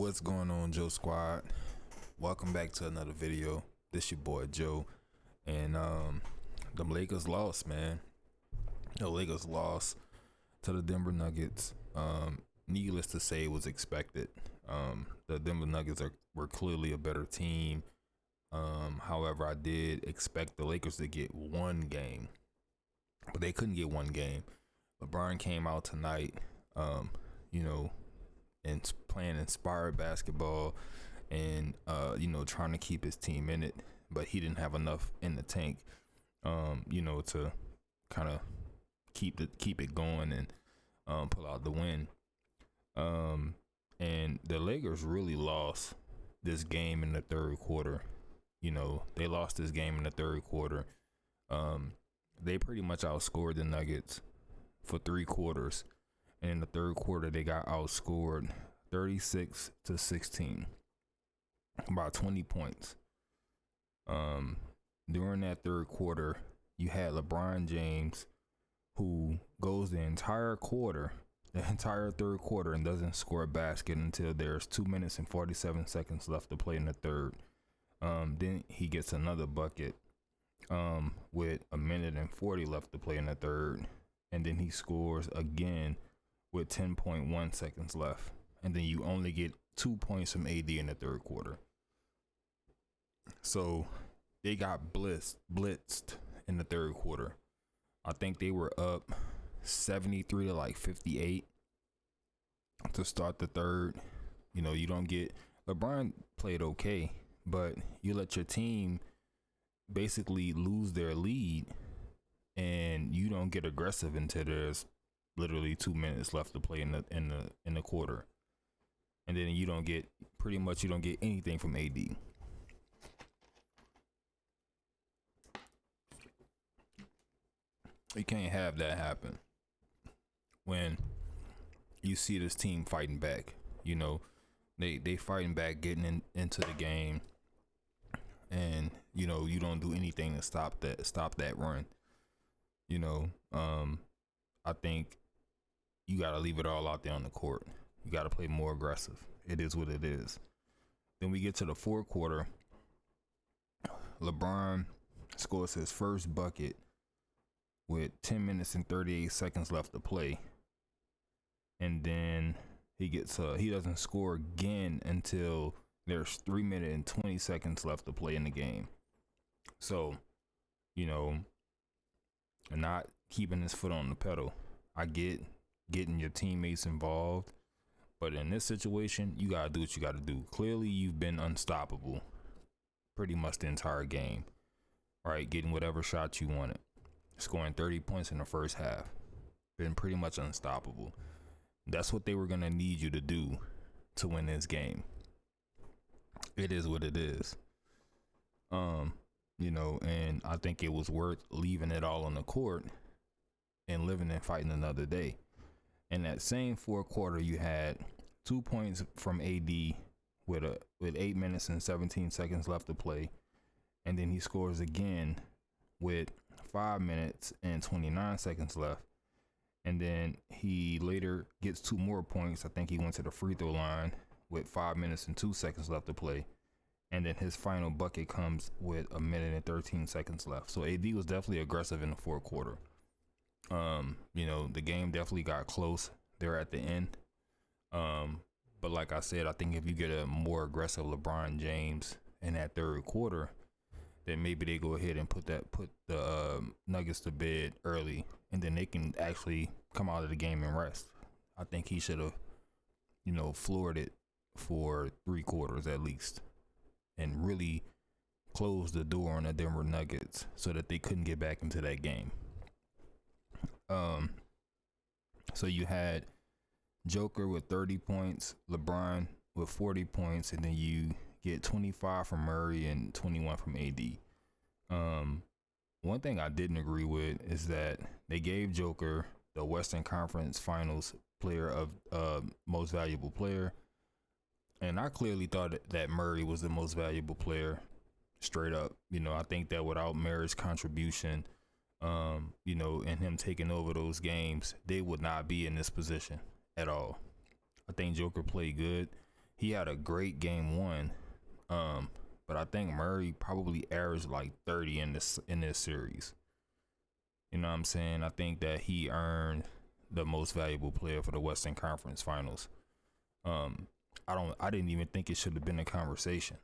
What's going on, Joe Squad? Welcome back to another video. This your boy Joe, and the Lakers lost, man. The Lakers lost to the Denver Nuggets. Needless to say, it was expected. The Denver Nuggets were clearly a better team. However, I did expect the Lakers to get one game, but they couldn't get one game. LeBron came out tonight, and playing inspired basketball and trying to keep his team in it, but he didn't have enough in the tank to kind of keep it going and pull out the win. And the Lakers really lost this game in the third quarter. They lost this game in the third quarter. They pretty much outscored the Nuggets for 3 quarters. And in the third quarter, they got outscored 36-16, about 20 points. During that third quarter, you had LeBron James, who goes the entire third quarter, and doesn't score a basket until there's 2 minutes and 47 seconds left to play in the third. Then he gets another bucket with 1 minute and 40 left to play in the third. And then he scores again with 10.1 seconds left. And then you only get 2 points from AD in the third quarter. So they got blitzed in the third quarter. I think they were up 73 to 58 to start the third. You don't get, LeBron played okay, but you let your team basically lose their lead, and you don't get aggressive until there's literally 2 minutes left to play in the quarter. And then you don't get anything from AD. You can't have that happen when you see this team fighting back. They fighting back, getting into the game, and you don't do anything to stop that run. I think you got to leave it all out there on the court. You got to play more aggressive. It is what it is. Then we get to the fourth quarter. LeBron scores his first bucket with 10 minutes and 38 seconds left to play. And then he doesn't score again until there's 3 minutes and 20 seconds left to play in the game. So, not keeping his foot on the pedal. I get getting your teammates involved, but in this situation, you gotta do what you gotta do. Clearly, you've been unstoppable pretty much the entire game, right? Getting whatever shot you wanted, scoring 30 points in the first half, been pretty much unstoppable. That's what they were gonna need you to do to win this game. It is what it is. And I think it was worth leaving it all on the court and living and fighting another day. In that same fourth quarter, you had 2 points from AD with 8 minutes and 17 seconds left to play. And then he scores again with 5 minutes and 29 seconds left. And then he later gets 2 more points. I think he went to the free throw line with 5 minutes and 2 seconds left to play. And then his final bucket comes with 1 minute and 13 seconds left. So AD was definitely aggressive in the fourth quarter. The game definitely got close there at the end. But like I said, I think if you get a more aggressive LeBron James in that third quarter, then maybe they go ahead and put the Nuggets to bed early, and then they can actually come out of the game and rest. I think he should have, floored it for 3 quarters at least, and really closed the door on the Denver Nuggets so that they couldn't get back into that game. So you had Joker with 30 points, LeBron with 40 points, and then you get 25 from Murray and 21 from AD. One thing I didn't agree with is that they gave Joker the Western Conference Finals player of most valuable player. And I clearly thought that Murray was the most valuable player, straight up. I think that without Murray's contribution, and him taking over those games, they would not be in this position at all. I think Joker played good. he had a great game one. But I think Murray probably averaged like 30 in this series. You know what I'm saying? I think that he earned the most valuable player for the Western Conference Finals. I didn't even think it should have been a conversation.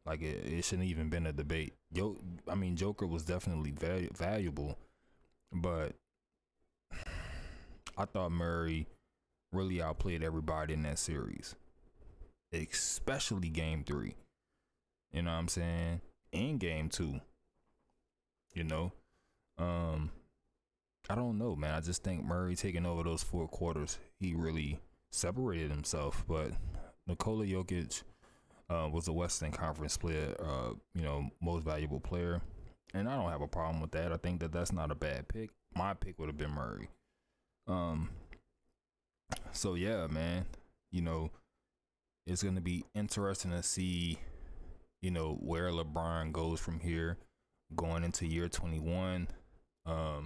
Like it shouldn't even been a debate. Joker was definitely valuable, but I thought Murray really outplayed everybody in that series, especially game 3. You know what I'm saying? In game 2. You know? I don't know, man. I just think Murray taking over those 4 quarters, he really separated himself. But Nikola Jokic was a Western Conference player, most valuable player. And I don't have a problem with that. I think that that's not a bad pick. My pick would have been Murray. So yeah, man, it's going to be interesting to see, where LeBron goes from here going into year 21. A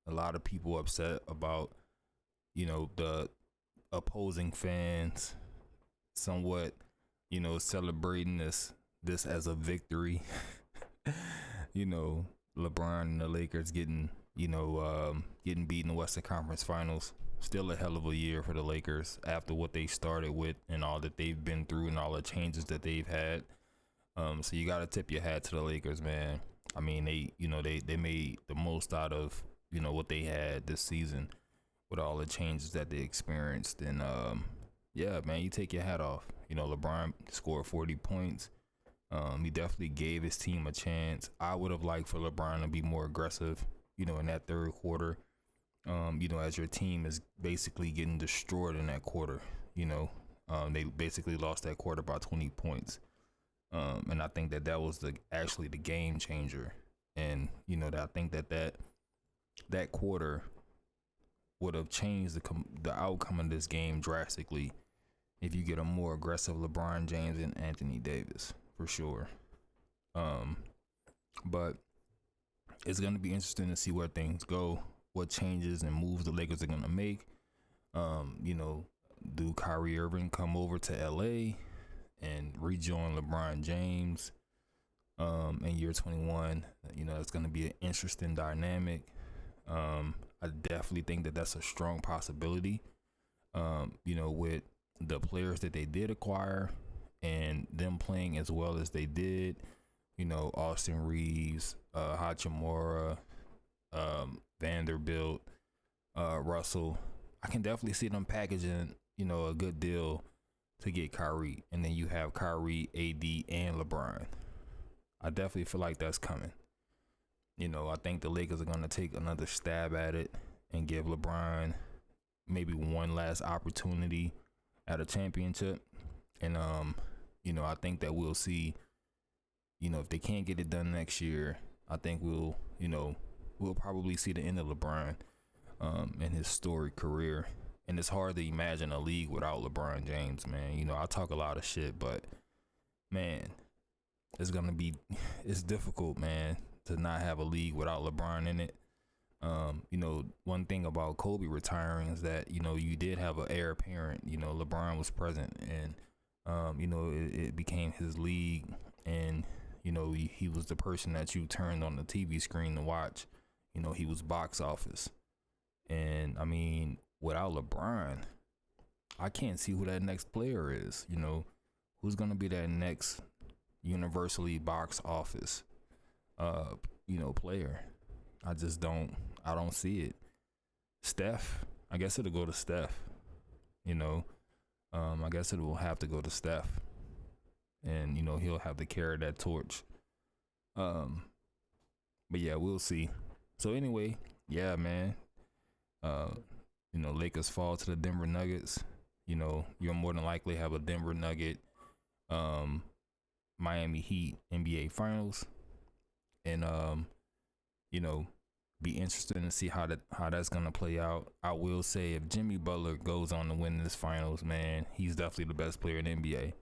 lot of people upset about, the opposing fans somewhat, celebrating this as a victory. LeBron and the Lakers getting beat in the Western Conference Finals. Still a hell of a year for the Lakers after what they started with and all that they've been through and all the changes that they've had. So you got to tip your hat to the Lakers, man. I mean, they made the most out of, what they had this season with all the changes that they experienced. And, yeah, man, you take your hat off. LeBron scored 40 points. He definitely gave his team a chance. I would have liked for LeBron to be more aggressive, in that third quarter. As your team is basically getting destroyed in that quarter, they basically lost that quarter by 20 points. And I think that was actually the game changer. And, I think that quarter would have changed the outcome of this game drastically if you get a more aggressive LeBron James and Anthony Davis, for sure. But it's going to be interesting to see where things go, what changes and moves the Lakers are going to make. Do Kyrie Irving come over to LA and rejoin LeBron James in year 21? It's going to be an interesting dynamic. I definitely think that that's a strong possibility. With the players that they did acquire and them playing as well as they did, Austin Reeves, Hachimura, Vanderbilt, Russell. I can definitely see them packaging, a good deal to get Kyrie. And then you have Kyrie, AD, and LeBron. I definitely feel like that's coming. I think the Lakers are going to take another stab at it and give LeBron maybe one last opportunity at a championship. And, I think that we'll see, if they can't get it done next year, I think we'll probably see the end of LeBron in his storied career. And it's hard to imagine a league without LeBron James, man. I talk a lot of shit, but, man, it's difficult, man, to not have a league without LeBron in it. One thing about Kobe retiring is that, you did have an heir apparent. LeBron was present, and, it became his league. And, he was the person that you turned on the TV screen to watch. He was box office. And, I mean, without LeBron, I can't see who that next player is. Who's going to be that next universally box office, player. I don't see it. Steph, I guess it'll go to Steph. I guess it will have to go to Steph. And, he'll have to carry that torch. But yeah, we'll see. So anyway, yeah, man. Lakers fall to the Denver Nuggets. You'll more than likely have a Denver Nugget, Miami Heat NBA Finals. And, be interested to see how that's gonna play out. I will say, if Jimmy Butler goes on to win this finals, man, he's definitely the best player in the NBA.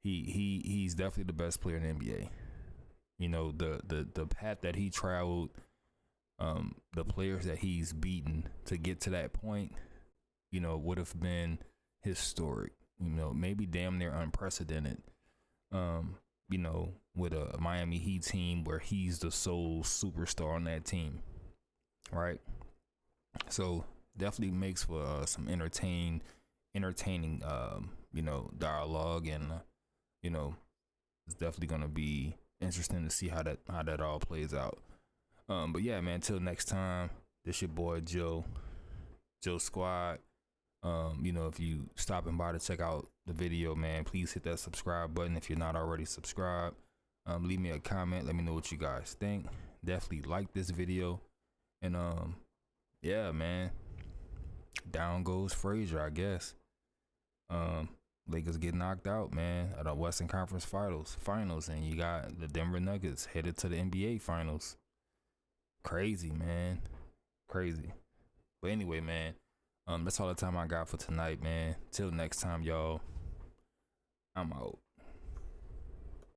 He's definitely the best player in the NBA. The path that he traveled, the players that he's beaten to get to that point, would have been historic, maybe damn near unprecedented. With a Miami Heat team where he's the sole superstar on that team, right? So definitely makes for some entertaining, dialogue, and it's definitely gonna be interesting to see how that all plays out. But yeah, man, till next time, this your boy Joe Squad. If you stopping by to check out the video, man, please hit that subscribe button if you're not already subscribed. Leave me a comment, let me know what you guys think. Definitely like this video. And yeah, man, down goes Frazier, I guess. Lakers get knocked out, man, at the Western Conference Finals, and you got the Denver Nuggets headed to the NBA Finals. Crazy, man, crazy. But anyway, man, that's all the time I got for tonight, man. Till next time, y'all. I'm out.